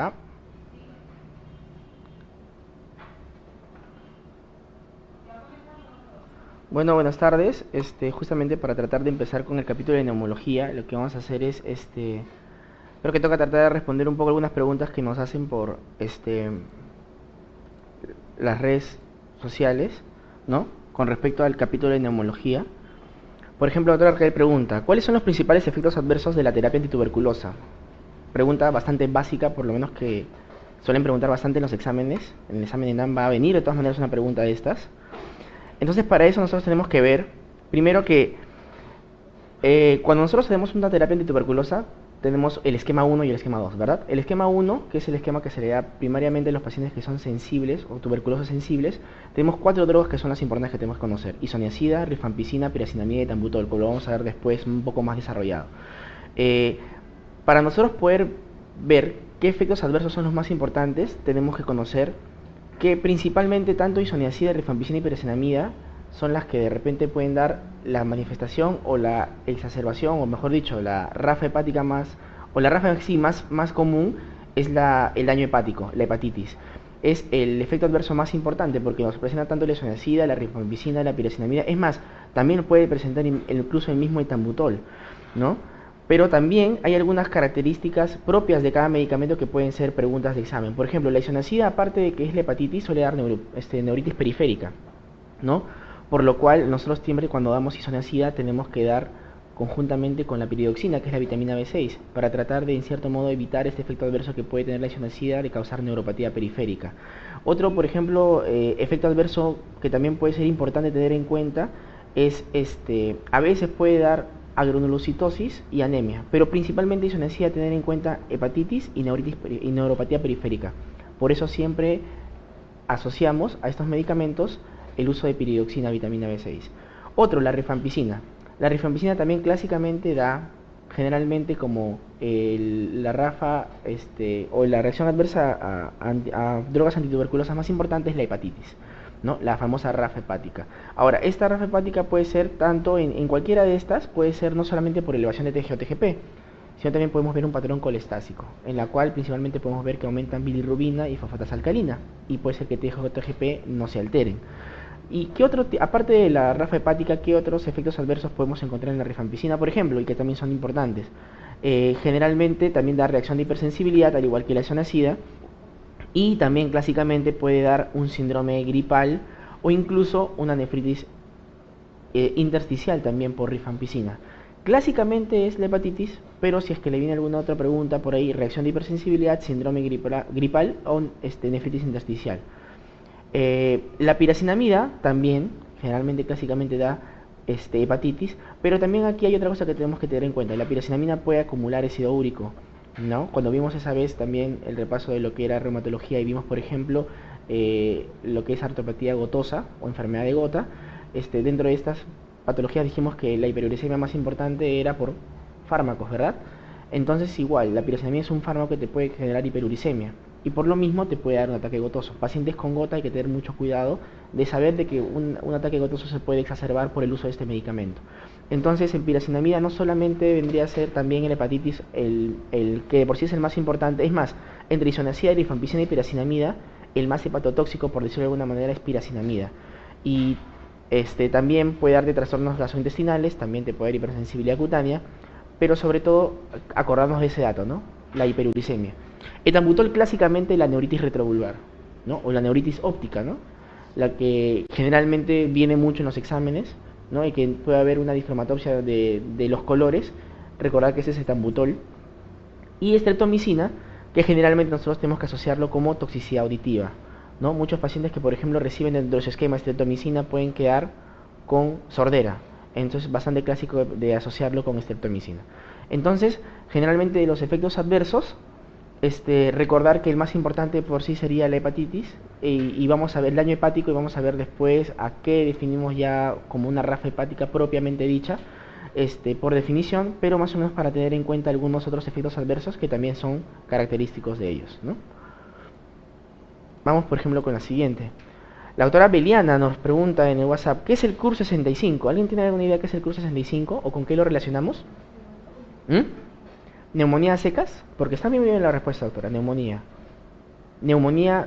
Ya. Bueno, buenas tardes. Justamente para tratar de empezar con el capítulo de neumología, lo que vamos a hacer es, creo que toca tratar de responder un poco algunas preguntas que nos hacen por, las redes sociales, ¿no? Con respecto al capítulo de neumología. Por ejemplo, la doctora Raquel pregunta, ¿cuáles son los principales efectos adversos de la terapia antituberculosa? Pregunta bastante básica, por lo menos que suelen preguntar bastante en los exámenes. En el examen de NAM va a venir de todas maneras una pregunta de estas. Entonces, para eso nosotros tenemos que ver, primero que cuando nosotros hacemos una terapia antituberculosa, tenemos el esquema 1 y el esquema 2, ¿verdad? El esquema 1, que es el esquema que se le da primariamente a los pacientes que son sensibles o tuberculosos sensibles, tenemos 4 drogas que son las importantes que tenemos que conocer: isoniazida, rifampicina, piracinamida y tambutol, como lo vamos a ver después un poco más desarrollado. Eh, para nosotros poder ver qué efectos adversos son los más importantes, tenemos que conocer que principalmente tanto isoniazida, rifampicina y piracinamida son las que de repente pueden dar la manifestación o la exacerbación, o mejor dicho, la rafa hepática más, o la rafa en sí más común es el daño hepático, la hepatitis. Es el efecto adverso más importante porque nos presenta tanto la isoniazida, la rifampicina, la piracinamida. Es más, también puede presentar incluso el mismo etambutol, ¿no? Pero también hay algunas características propias de cada medicamento que pueden ser preguntas de examen. Por ejemplo, la isoniazida, aparte de que es la hepatitis, suele dar neuritis periférica, ¿no? Por lo cual nosotros siempre cuando damos isoniazida tenemos que dar conjuntamente con la piridoxina, que es la vitamina B6, para tratar de en cierto modo evitar este efecto adverso que puede tener la isoniazida de causar neuropatía periférica. Otro, por ejemplo, efecto adverso que también puede ser importante tener en cuenta es a veces puede dar agranulocitosis y anemia, pero principalmente eso necesita tener en cuenta hepatitis y neuropatía periférica. Por eso siempre asociamos a estos medicamentos el uso de piridoxina, vitamina B6. Otro, la rifampicina. La rifampicina también clásicamente da generalmente como la RAFA o la reacción adversa a drogas antituberculosas más importante es la hepatitis, ¿no? La famosa RAF hepática. Ahora, esta RAF hepática puede ser tanto en cualquiera de estas, puede ser no solamente por elevación de TG o TGP, sino también podemos ver un patrón colestásico, en la cual principalmente podemos ver que aumentan bilirrubina y fosfatasa alcalina, y puede ser que TG o TGP no se alteren. ¿Y qué otro, aparte de la RAF hepática, qué otros efectos adversos podemos encontrar en la rifampicina, por ejemplo, y que también son importantes? Generalmente también da reacción de hipersensibilidad, al igual que la isoniazida, y también clásicamente puede dar un síndrome gripal o incluso una nefritis intersticial también por rifampicina. Clásicamente es la hepatitis, pero si es que le viene alguna otra pregunta por ahí, reacción de hipersensibilidad, síndrome gripal o nefritis intersticial. La piracinamida también, generalmente clásicamente da hepatitis, pero también aquí hay otra cosa que tenemos que tener en cuenta. La piracinamida puede acumular ácido úrico, ¿no? Cuando vimos esa vez también el repaso de lo que era reumatología y vimos, por ejemplo, lo que es artropatía gotosa o enfermedad de gota, dentro de estas patologías dijimos que la hiperuricemia más importante era por fármacos, ¿verdad? Entonces igual, la piracinamida es un fármaco que te puede generar hiperuricemia y por lo mismo te puede dar un ataque gotoso. Pacientes con gota hay que tener mucho cuidado de saber de que un ataque gotoso se puede exacerbar por el uso de este medicamento. Entonces en piracinamida no solamente vendría a ser también el hepatitis el que por sí es el más importante, es más, entre isoniazida, rifampicina y piracinamida, el más hepatotóxico por decirlo de alguna manera es piracinamida. Y también puede darte trastornos gastrointestinales, también te puede dar hipersensibilidad cutánea, pero sobre todo acordarnos de ese dato, ¿no? La hiperuricemia. Etambutol clásicamente la neuritis retrovulvar, ¿no? O la neuritis óptica, ¿no? La que generalmente viene mucho en los exámenes, ¿no? Y que puede haber una discromatopsia de los colores, recordar que ese es etambutol. Y streptomicina, que generalmente nosotros tenemos que asociarlo como toxicidad auditiva, ¿no? Muchos pacientes que por ejemplo reciben dentro de su esquema streptomicina pueden quedar con sordera, entonces bastante clásico de asociarlo con streptomicina. Entonces, generalmente de los efectos adversos, recordar que el más importante por sí sería la hepatitis y vamos a ver el daño hepático y vamos a ver después a qué definimos ya como una RAF hepática propiamente dicha, por definición, pero más o menos para tener en cuenta algunos otros efectos adversos que también son característicos de ellos, ¿no? Vamos por ejemplo con la siguiente. La autora Beliana nos pregunta en el WhatsApp, ¿qué es el CUR 65? ¿Alguien tiene alguna idea qué es el CUR 65 o con qué lo relacionamos? ¿Mm? neumonía a secas, porque está muy bien la respuesta, doctora. Neumonía. Neumonía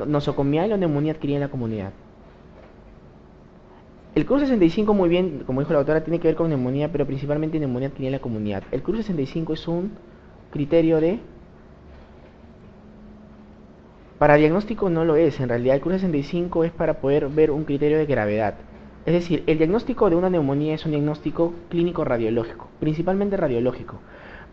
nosocomial o neumonía adquirida en la comunidad. El CUR 65, muy bien, como dijo la doctora, tiene que ver con neumonía, pero principalmente neumonía adquirida en la comunidad. El CUR 65 es un criterio de... Para diagnóstico no lo es, en realidad el CUR 65 es para poder ver un criterio de gravedad. Es decir, el diagnóstico de una neumonía es un diagnóstico clínico radiológico, principalmente radiológico.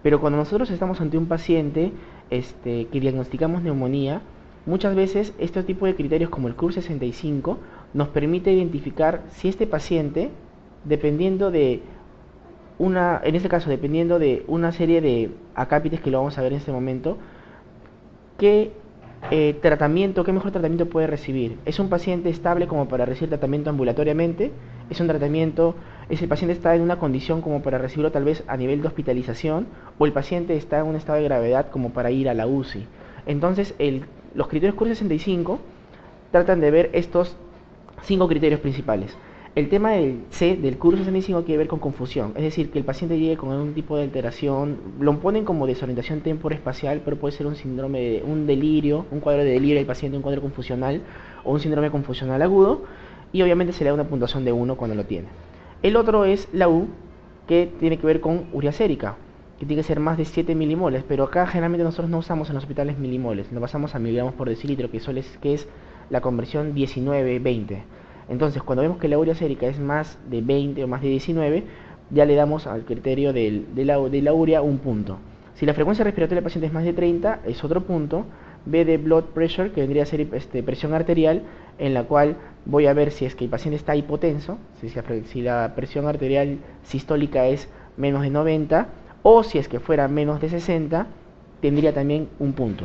Pero cuando nosotros estamos ante un paciente que diagnosticamos neumonía, muchas veces este tipo de criterios como el CUR 65 nos permite identificar si este paciente, dependiendo de en este caso, dependiendo de una serie de acápites que lo vamos a ver en este momento, qué qué mejor tratamiento puede recibir. ¿Es un paciente estable como para recibir tratamiento ambulatoriamente? ¿Es un tratamiento, es el paciente está en una condición como para recibirlo tal vez a nivel de hospitalización? ¿O el paciente está en un estado de gravedad como para ir a la UCI? Entonces, los criterios CUR 65 tratan de ver estos 5 criterios principales. El tema del CUR 65 tiene que ver con confusión, es decir, que el paciente llegue con algún tipo de alteración, lo ponen como desorientación temporoespacial, pero puede ser un síndrome, un delirio, un cuadro de delirio del paciente, un cuadro confusional o un síndrome confusional agudo, y obviamente se le da una puntuación de 1 cuando lo tiene. El otro es la U, que tiene que ver con urea sérica, que tiene que ser más de 7 milimoles, pero acá generalmente nosotros no usamos en los hospitales milimoles, nos basamos a miligramos por decilitro, que es la conversión 19-20. Entonces, cuando vemos que la urea sérica es más de 20 o más de 19, ya le damos al criterio de la urea un punto. Si la frecuencia respiratoria del paciente es más de 30, es otro punto. B de blood pressure, que vendría a ser presión arterial, en la cual voy a ver si es que el paciente está hipotenso, si la presión arterial sistólica es menos de 90, o si es que fuera menos de 60, tendría también un punto.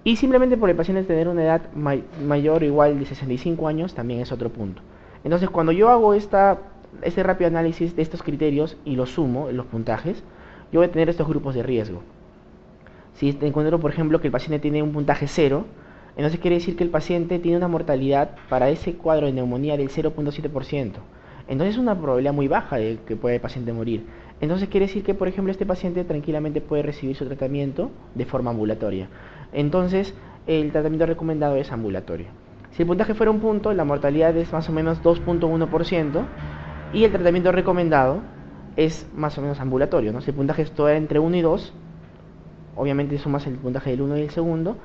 Y simplemente por el paciente tener una edad mayor o igual de 65 años, también es otro punto. Entonces, cuando yo hago este rápido análisis de estos criterios y los sumo, los puntajes, yo voy a tener estos grupos de riesgo. Si encuentro, por ejemplo, que el paciente tiene un puntaje 0, entonces quiere decir que el paciente tiene una mortalidad para ese cuadro de neumonía del 0.7%. Entonces es una probabilidad muy baja de que pueda el paciente morir. Entonces quiere decir que, por ejemplo, este paciente tranquilamente puede recibir su tratamiento de forma ambulatoria. Entonces, el tratamiento recomendado es ambulatorio. Si el puntaje fuera un punto, la mortalidad es más o menos 2.1% y el tratamiento recomendado es más o menos ambulatorio, ¿no? Si el puntaje es todo entre 1 y 2, obviamente sumas el puntaje del 1 y el segundo,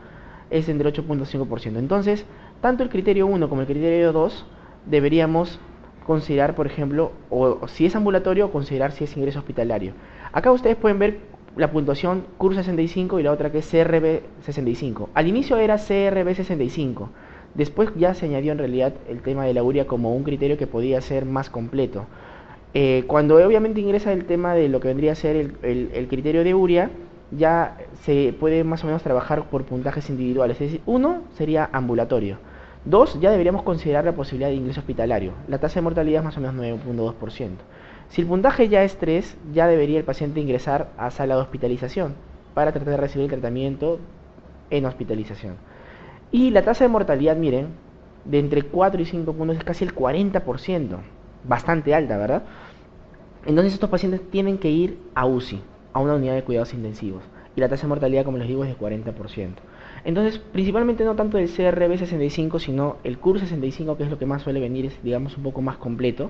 es entre 8.5%. Entonces, tanto el criterio 1 como el criterio 2 deberíamos considerar, por ejemplo, o si es ambulatorio, o considerar si es ingreso hospitalario. Acá ustedes pueden ver la puntuación CUR 65 y la otra que es CRB 65. Al inicio era CRB 65. Después ya se añadió en realidad el tema de la urea como un criterio que podía ser más completo. Cuando obviamente ingresa el tema de lo que vendría a ser el criterio de urea, ya se puede más o menos trabajar por puntajes individuales. Es decir, 1 sería ambulatorio. 2, ya deberíamos considerar la posibilidad de ingreso hospitalario. La tasa de mortalidad es más o menos 9.2%. Si el puntaje ya es 3, ya debería el paciente ingresar a sala de hospitalización para tratar de recibir el tratamiento en hospitalización. Y la tasa de mortalidad, miren, de entre 4 y 5 puntos es casi el 40%, bastante alta, ¿verdad? Entonces estos pacientes tienen que ir a UCI, a una unidad de cuidados intensivos, y la tasa de mortalidad, como les digo, es de 40%. Entonces, principalmente no tanto el CRB 65, sino el CUR 65, que es lo que más suele venir, es digamos un poco más completo,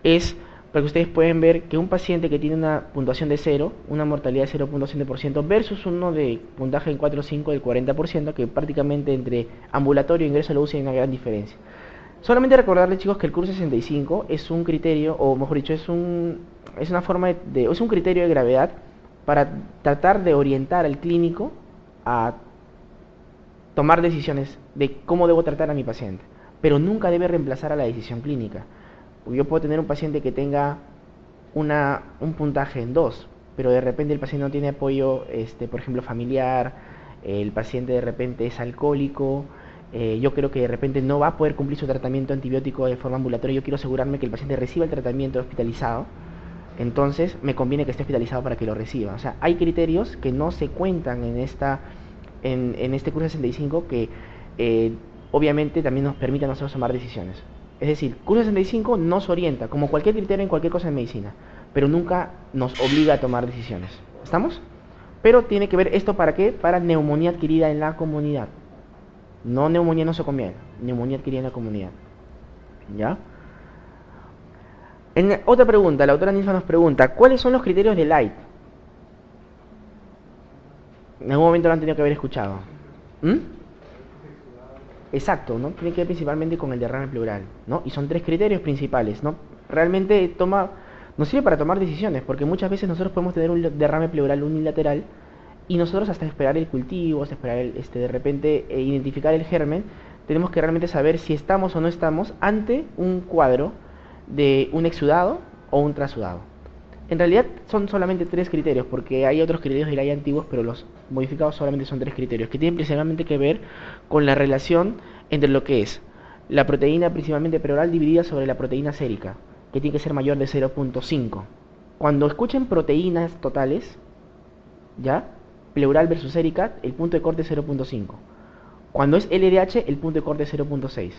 es para que ustedes pueden ver que un paciente que tiene una puntuación de 0, una mortalidad de 0.7% versus uno de puntaje en 4 o 5 del 40%, que prácticamente entre ambulatorio e ingreso a la UCI hay una gran diferencia. Solamente recordarles, chicos, que el CUR 65 es un criterio, o mejor dicho, es un criterio de gravedad para tratar de orientar al clínico a tomar decisiones de cómo debo tratar a mi paciente, pero nunca debe reemplazar a la decisión clínica. Yo puedo tener un paciente que tenga un puntaje en 2, pero de repente el paciente no tiene apoyo, por ejemplo, familiar, el paciente de repente es alcohólico, yo creo que de repente no va a poder cumplir su tratamiento antibiótico de forma ambulatoria, yo quiero asegurarme que el paciente reciba el tratamiento hospitalizado, entonces me conviene que esté hospitalizado para que lo reciba. O sea, hay criterios que no se cuentan en este CUR 65 que obviamente también nos permiten a nosotros tomar decisiones. Es decir, CUR 65 nos orienta, como cualquier criterio en cualquier cosa en medicina, pero nunca nos obliga a tomar decisiones. ¿Estamos? Pero tiene que ver esto para qué, para neumonía adquirida en la comunidad, no neumonía nosocomial, neumonía adquirida en la comunidad. ¿Ya? Otra pregunta, la autora Nilfa nos pregunta, ¿cuáles son los criterios de Light? En algún momento lo han tenido que haber escuchado. ¿Mm? Exacto, ¿no? Tiene que ver principalmente con el derrame pleural, ¿no? Y son tres criterios principales, ¿no? Realmente nos sirve para tomar decisiones, porque muchas veces nosotros podemos tener un derrame pleural unilateral y nosotros hasta esperar el cultivo, hasta esperar de repente identificar el germen, tenemos que realmente saber si estamos o no estamos ante un cuadro de un exudado o un trasudado. En realidad son solamente tres criterios, porque hay otros criterios de ley antiguos, pero los modificados solamente son tres criterios, que tienen principalmente que ver con la relación entre lo que es la proteína principalmente pleural dividida sobre la proteína sérica, que tiene que ser mayor de 0.5. Cuando escuchen proteínas totales, ¿ya? Pleural versus sérica, el punto de corte es 0.5. Cuando es LDH, el punto de corte es 0.6.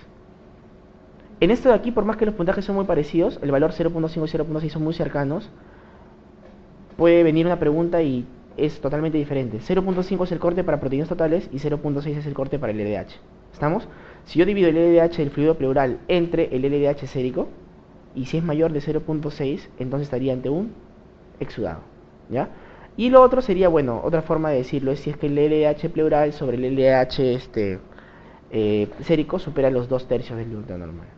En esto de aquí, por más que los puntajes son muy parecidos, el valor 0.5 y 0.6 son muy cercanos, puede venir una pregunta y es totalmente diferente. 0.5 es el corte para proteínas totales y 0.6 es el corte para el LDH. ¿Estamos? Si yo divido el LDH del fluido pleural entre el LDH sérico, y si es mayor de 0.6, entonces estaría ante un exudado, ¿ya? Y lo otro sería, bueno, otra forma de decirlo es si es que el LDH pleural sobre el LDH sérico supera los 2/3 del glúteo normal,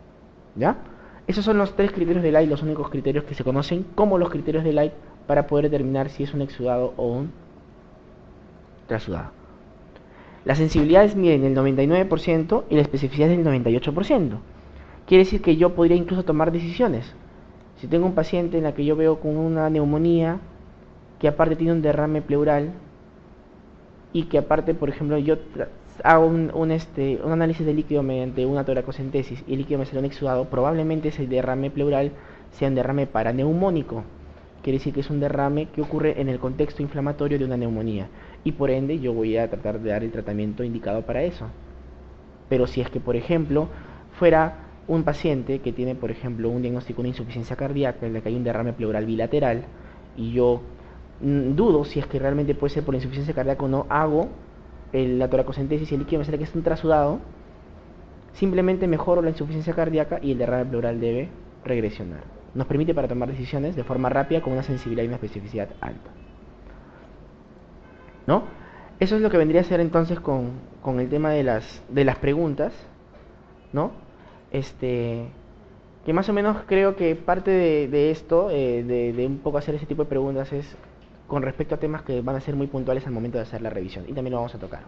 ¿ya? Esos son los tres criterios de Light, los únicos criterios que se conocen como los criterios de Light para poder determinar si es un exudado o un trasudado. Las sensibilidades miden el 99% y la especificidad es del 98%. Quiere decir que yo podría incluso tomar decisiones. Si tengo un paciente en la que yo veo con una neumonía, que aparte tiene un derrame pleural, y que aparte, por ejemplo, yo hago un análisis de líquido mediante una toracocentesis y el líquido me sale un exudado, probablemente ese derrame pleural sea un derrame paraneumónico. Quiere decir que es un derrame que ocurre en el contexto inflamatorio de una neumonía, y por ende yo voy a tratar de dar el tratamiento indicado para eso. Pero si es que, por ejemplo, fuera un paciente que tiene, por ejemplo, un diagnóstico de insuficiencia cardíaca en la que hay un derrame pleural bilateral, y yo dudo si es que realmente puede ser por insuficiencia cardíaca o no, hago la toracocentesis y el líquido me sale que es un trasudado, simplemente mejoro la insuficiencia cardíaca y el derrame pleural debe regresionar. Nos permite para tomar decisiones de forma rápida con una sensibilidad y una especificidad alta, ¿no? Eso es lo que vendría a ser entonces con el tema de las preguntas, ¿no? Que más o menos creo que parte de esto, de un poco hacer ese tipo de preguntas, es con respecto a temas que van a ser muy puntuales al momento de hacer la revisión, y también lo vamos a tocar.